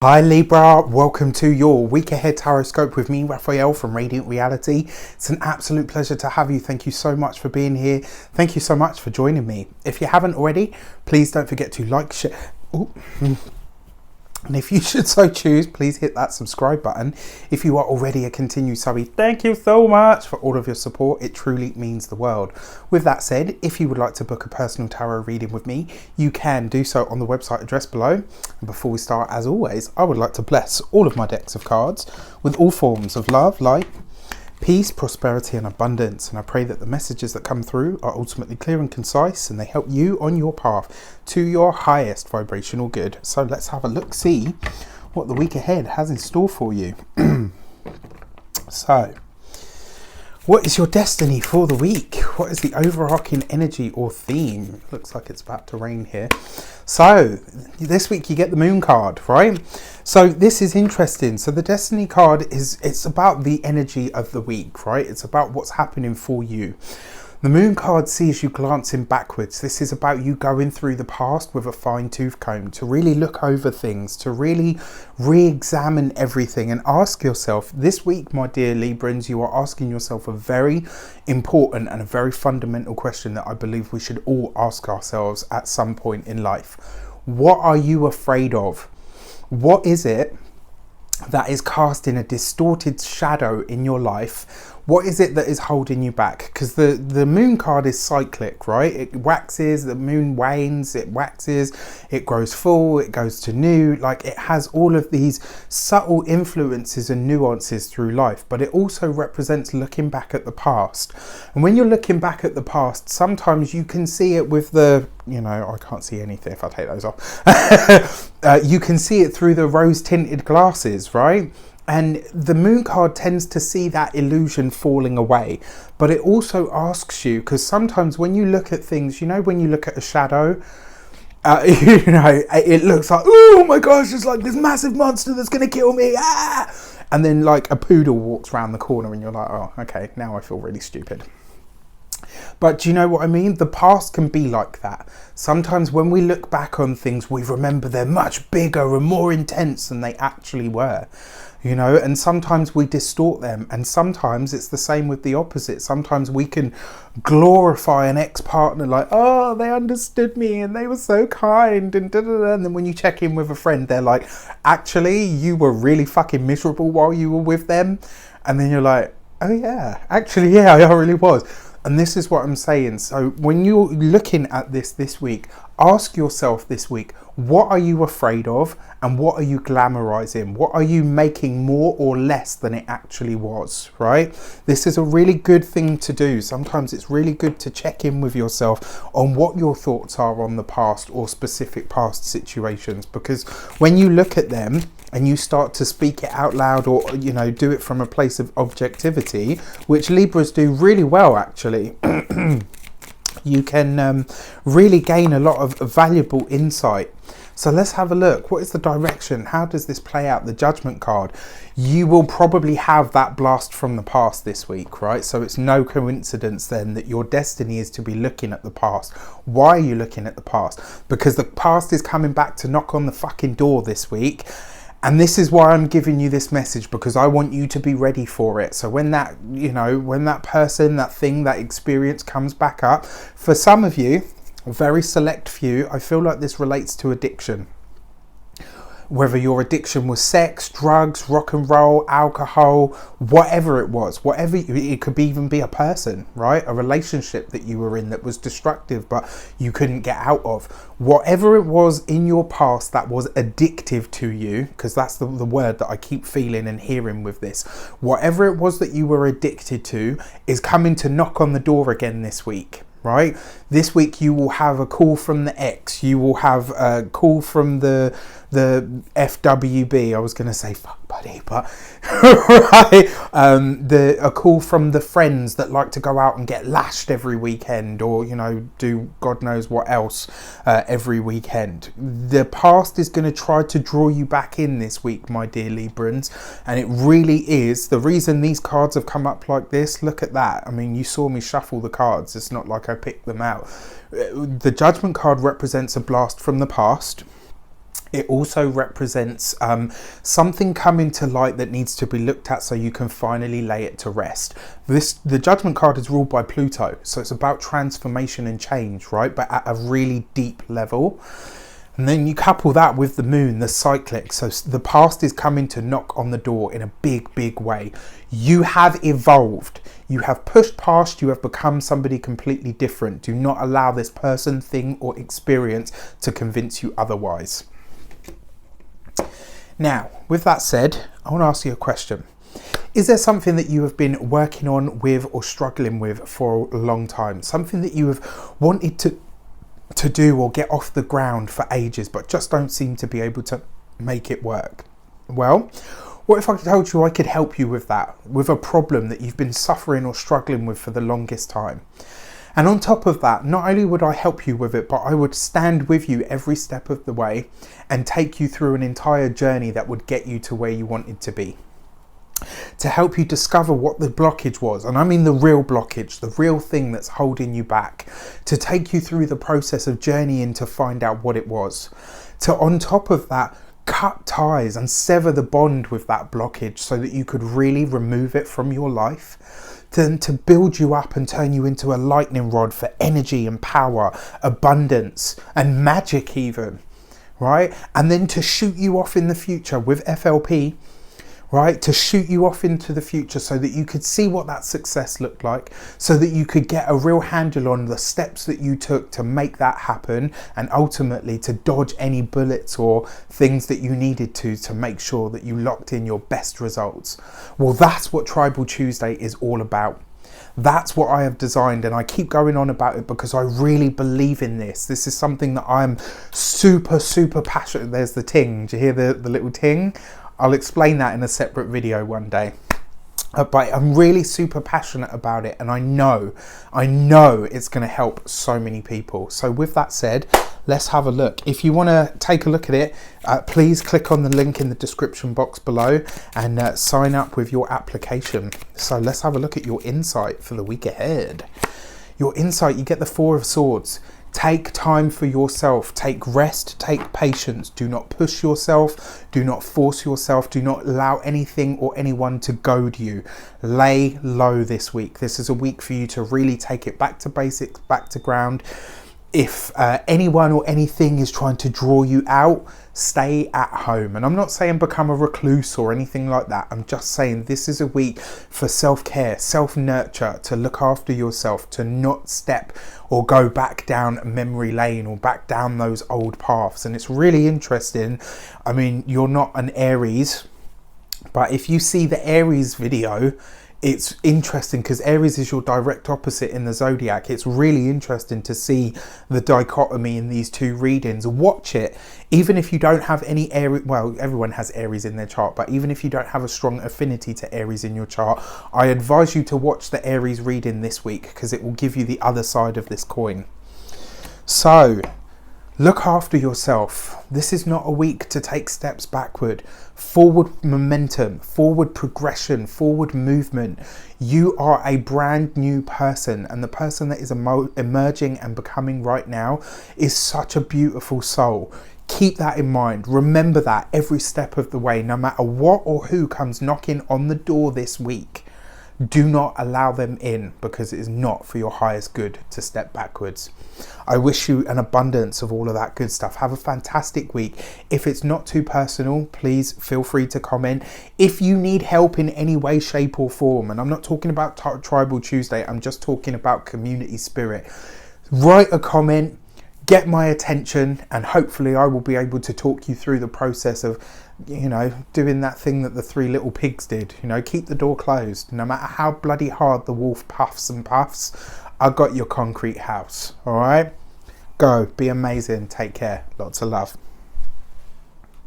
Hi Libra, welcome to your week ahead tarot with me, Raphael from Reydiant Reality. It's an absolute pleasure to have you. Thank you so much for being here. Thank you so much for joining me. If you haven't already, please don't forget to like, share. And if you should so choose, please hit that subscribe button. If you are already a continued subby, thank you so much for all of your support. It truly means the world. With that said, if you would like to book a personal tarot reading with me, you can do so on the website address below. And before we start, as always, I would like to bless all of my decks of cards with all forms of love, light, peace, prosperity and abundance, and I pray that the messages that come through are ultimately clear and concise and they help you on your path to your highest vibrational good. So let's have a look, see what the week ahead has in store for you. So what is your destiny for the week? What is the overarching energy or theme? Looks like it's about to rain here. So this week you get the moon card, right? So this is interesting. So the destiny card it's about the energy of the week, right? It's about what's happening for you. The moon card sees you glancing backwards. This is about you going through the past with a fine-tooth comb to really look over things, to really re-examine everything and ask yourself, this week, my dear Librans, you are asking yourself a very important and a very fundamental question that I believe we should all ask ourselves at some point in life. What are you afraid of? What is it that is casting a distorted shadow in your life? What is it that is holding you back? Because the moon card is cyclic, right? It waxes, the moon wanes, it waxes, it grows full, it goes to new. Like, it has all of these subtle influences and nuances through life, but it also represents looking back at the past. And when you're looking back at the past, sometimes you can see it with the, I can't see anything if I take those off. You can see it through the rose tinted glasses, right? And the moon card tends to see that illusion falling away. But it also asks you, because sometimes when you look at things, when you look at a shadow, it looks like, oh my gosh, it's like this massive monster that's going to kill me. Ah! And then like a poodle walks around the corner and you're like, oh, okay, now I feel really stupid. But do you know what I mean? The past can be like that. Sometimes when we look back on things, we remember they're much bigger and more intense than they actually were. And sometimes we distort them, and sometimes it's the same with the opposite. Sometimes we can glorify an ex-partner like, oh, they understood me and they were so kind and da-da-da. And then when you check in with a friend, they're like, actually, you were really fucking miserable while you were with them. And then you're like, oh yeah, actually, yeah, I really was. And this is what I'm saying. So when you're looking at this week, ask yourself this week, what are you afraid of and what are you glamorizing? What are you making more or less than it actually was, right? This is a really good thing to do. Sometimes it's really good to check in with yourself on what your thoughts are on the past or specific past situations, because when you look at them and you start to speak it out loud or, do it from a place of objectivity, which Libras do really well, actually, you can really gain a lot of valuable insight. So let's have a look. What is the direction? How does this play out? The Judgment card. You will probably have that blast from the past this week, right? So it's no coincidence then that your destiny is to be looking at the past. Why are you looking at the past? Because the past is coming back to knock on the fucking door this week. And this is why I'm giving you this message, because I want you to be ready for it. So when that, when that person, that thing, that experience comes back up, for some of you, a very select few, I feel like this relates to addiction. Whether your addiction was sex, drugs, rock and roll, alcohol, whatever it was, it could even be a person, right? A relationship that you were in that was destructive, but you couldn't get out of. Whatever it was in your past that was addictive to you, because that's the word that I keep feeling and hearing with this. Whatever it was that you were addicted to is coming to knock on the door again this week. Right? This week you will have a call from the ex, you will have a call from the FWB, I was going to say fuck buddy, but right, a call from the friends that like to go out and get lashed every weekend, or do God knows what else every weekend. The past is going to try to draw you back in this week, my dear Librans, and it really is. The reason these cards have come up like this, look at that. I mean, you saw me shuffle the cards, it's not like I picked them out. The Judgment card represents a blast from the past. It also represents something coming to light that needs to be looked at so you can finally lay it to rest. The Judgment card is ruled by Pluto, so it's about transformation and change, right? But at a really deep level. And then you couple that with the moon, the cyclic. So the past is coming to knock on the door in a big, big way. You have evolved. You have pushed past. You have become somebody completely different. Do not allow this person, thing, or experience to convince you otherwise. Now, with that said, I want to ask you a question. Is there something that you have been working on with or struggling with for a long time? Something that you have wanted to do or get off the ground for ages, but just don't seem to be able to make it work? Well, what if I told you I could help you with that, with a problem that you've been suffering or struggling with for the longest time? And on top of that, not only would I help you with it, but I would stand with you every step of the way and take you through an entire journey that would get you to where you wanted to be. To help you discover what the blockage was, and I mean the real blockage, the real thing that's holding you back. To take you through the process of journeying to find out what it was. To, on top of that, cut ties and sever the bond with that blockage so that you could really remove it from your life. To build you up and turn you into a lightning rod for energy and power, abundance and magic even, right? And then to shoot you off in the future with FLP, right? To shoot you off into the future so that you could see what that success looked like, so that you could get a real handle on the steps that you took to make that happen, and ultimately to dodge any bullets or things that you needed to make sure that you locked in your best results. Well, that's what Tribal Tuesday is all about. That's what I have designed, and I keep going on about it because I really believe in this. This is something that I'm super, super passionate. There's the ting. Do you hear the little ting? I'll explain that in a separate video one day. But I'm really super passionate about it, and I know it's going to help so many people. So with that said, let's have a look. If you want to take a look at it, please click on the link in the description box below and sign up with your application. So let's have a look at your insight for the week ahead. Your insight, you get the Four of Swords. Take time for yourself, take rest, take patience. Do not push yourself, do not force yourself, do not allow anything or anyone to goad you. Lay low this week. This is a week for you to really take it back to basics, back to ground. If anyone or anything is trying to draw you out, stay at home. And I'm not saying become a recluse or anything like that. I'm just saying this is a week for self-care, self-nurture, to look after yourself, to not step or go back down memory lane or back down those old paths. And it's really interesting. I mean, you're not an Aries, but if you see the Aries video, it's interesting because Aries is your direct opposite in the zodiac. It's really interesting to see the dichotomy in these two readings. Watch it. Even if you don't have any Aries, well, everyone has Aries in their chart, but even if you don't have a strong affinity to Aries in your chart, I advise you to watch the Aries reading this week because it will give you the other side of this coin. So, look after yourself. This is not a week to take steps backward. Forward momentum, forward progression, forward movement. You are a brand new person, and the person that is emerging and becoming right now is such a beautiful soul. Keep that in mind. Remember that every step of the way, no matter what or who comes knocking on the door this week. Do not allow them in, because it is not for your highest good to step backwards. I wish you an abundance of all of that good stuff. Have a fantastic week. If it's not too personal, please feel free to comment. If you need help in any way, shape or form, and I'm not talking about Tribal Tuesday, I'm just talking about community spirit, write a comment, get my attention, and hopefully I will be able to talk you through the process of, you know, doing that thing that the three little pigs did. You know, keep the door closed. No matter how bloody hard the wolf puffs and puffs, I got your concrete house. All right, go be amazing. Take care. Lots of love.